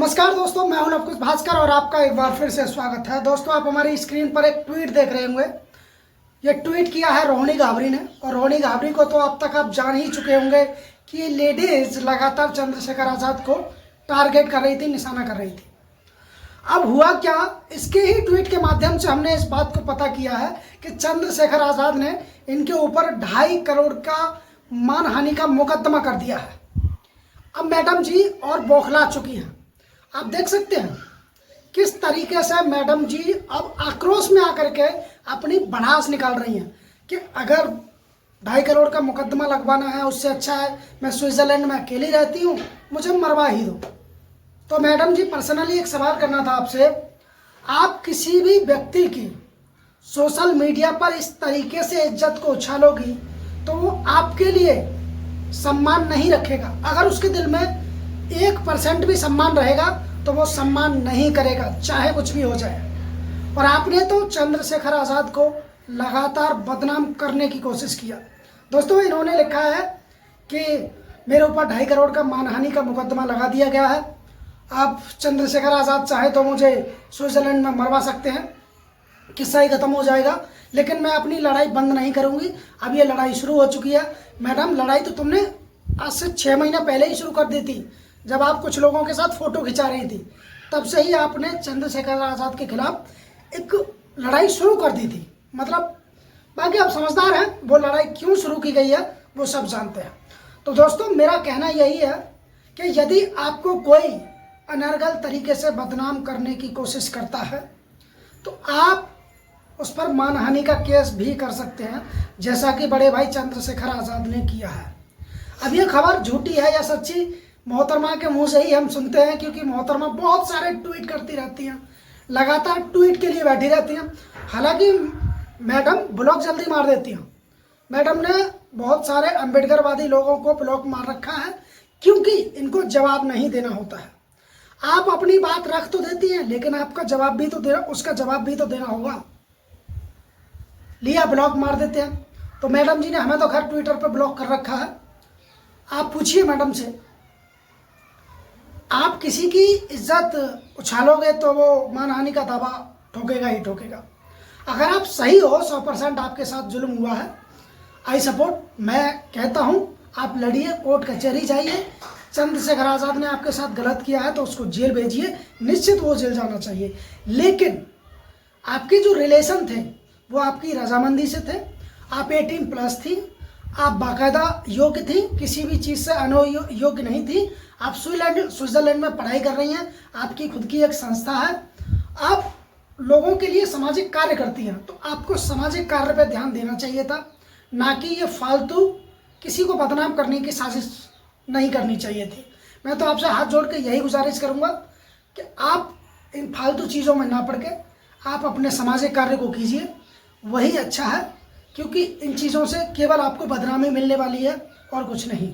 नमस्कार दोस्तों, मैं हूं लवकुश भास्कर और आपका एक बार फिर से स्वागत है। दोस्तों, आप हमारी स्क्रीन पर एक ट्वीट देख रहे होंगे। ये ट्वीट किया है रोहिणी गाबरी ने, और रोहिणी गाबरी को तो अब तक आप जान ही चुके होंगे कि ये लेडीज लगातार चंद्रशेखर आज़ाद को टारगेट कर रही थी, निशाना कर रही थी। अब हुआ क्या, इसके ही ट्वीट के माध्यम से हमने इस बात को पता किया है कि चंद्रशेखर आज़ाद ने इनके ऊपर 2.5 करोड़ का मानहानि का मुकदमा कर दिया है। अब मैडम जी और बौखला चुकी हैं। आप देख सकते हैं किस तरीके से मैडम जी अब आक्रोश में आकर के अपनी भड़ास निकाल रही हैं कि अगर 2.5 करोड़ का मुकदमा लगवाना है, उससे अच्छा है मैं स्विट्जरलैंड में अकेली रहती हूँ, मुझे मरवा ही दो। तो मैडम जी, पर्सनली एक सवाल करना था आपसे। आप किसी भी व्यक्ति की सोशल मीडिया पर इस तरीके से इज्जत को उछालोगी तो वो आपके लिए सम्मान नहीं रखेगा। अगर उसके दिल में 1% भी सम्मान रहेगा तो वो सम्मान नहीं करेगा, चाहे कुछ भी हो जाए। और आपने तो चंद्रशेखर आज़ाद को लगातार बदनाम करने की कोशिश किया। दोस्तों, इन्होंने लिखा है कि मेरे ऊपर 2.5 करोड़ का मानहानि का मुकदमा लगा दिया गया है। आप चंद्रशेखर आज़ाद चाहे तो मुझे स्विट्जरलैंड में मरवा सकते हैं, किस्सा ही खत्म हो जाएगा, लेकिन मैं अपनी लड़ाई बंद नहीं करूंगी। अब ये लड़ाई शुरू हो चुकी है। मैडम, लड़ाई तो तुमने आज से 6 महीना पहले ही शुरू कर दी थी, जब आप कुछ लोगों के साथ फोटो खिंचा रही थी। तब से ही आपने चंद्रशेखर आज़ाद के खिलाफ एक लड़ाई शुरू कर दी थी। मतलब बाकी आप समझदार हैं, वो लड़ाई क्यों शुरू की गई है वो सब जानते हैं। तो दोस्तों, मेरा कहना यही है कि यदि आपको कोई अनर्गल तरीके से बदनाम करने की कोशिश करता है तो आप उस पर मानहानि का केस भी कर सकते हैं, जैसा कि बड़े भाई चंद्रशेखर आज़ाद ने किया है। अब ये खबर झूठी है या सच्ची, मोहतरमा के मुंह से ही हम सुनते हैं, क्योंकि मोहतरमा बहुत सारे ट्वीट करती रहती हैं, लगातार ट्वीट के लिए बैठी रहती हैं। हालांकि मैडम ब्लॉक जल्दी मार देती हैं। मैडम ने बहुत सारे अम्बेडकरवादी लोगों को ब्लॉक मार रखा है, क्योंकि इनको जवाब नहीं देना होता है। आप अपनी बात रख तो देती हैं, लेकिन आपका जवाब भी तो देना, उसका जवाब भी तो देना होगा। लिया, ब्लॉक मार देते हैं। तो मैडम जी ने हमें तो खैर ट्विटर पर ब्लॉक कर रखा है। आप पूछिए मैडम से, आप किसी की इज्जत उछालोगे तो वो मानहानि का दावा ठोकेगा ही ठोकेगा। अगर आप सही हो, 100% आपके साथ जुल्म हुआ है, आई सपोर्ट, मैं कहता हूँ आप लड़िए, कोर्ट कचहरी जाइए। चंद्रशेखर आज़ाद ने आपके साथ गलत किया है तो उसको जेल भेजिए, निश्चित वो जेल जाना चाहिए। लेकिन आपके जो रिलेशन थे वो आपकी रजामंदी से थे, आप 18+ थी, आप बाकायदा योग्य थी, किसी भी चीज़ से अनयोग्य नहीं थी। आप स्विट्जरलैंड में पढ़ाई कर रही हैं, आपकी खुद की एक संस्था है, आप लोगों के लिए सामाजिक कार्य करती हैं, तो आपको सामाजिक कार्य पर ध्यान देना चाहिए था, ना कि ये फालतू किसी को बदनाम करने की साजिश नहीं करनी चाहिए थी। मैं तो आपसे हाथ जोड़ के यही गुजारिश करूँगा कि आप इन फालतू चीज़ों में ना पड़ के आप अपने सामाजिक कार्य को कीजिए, वही अच्छा है, क्योंकि इन चीज़ों से केवल आपको बदनामी मिलने वाली है और कुछ नहीं।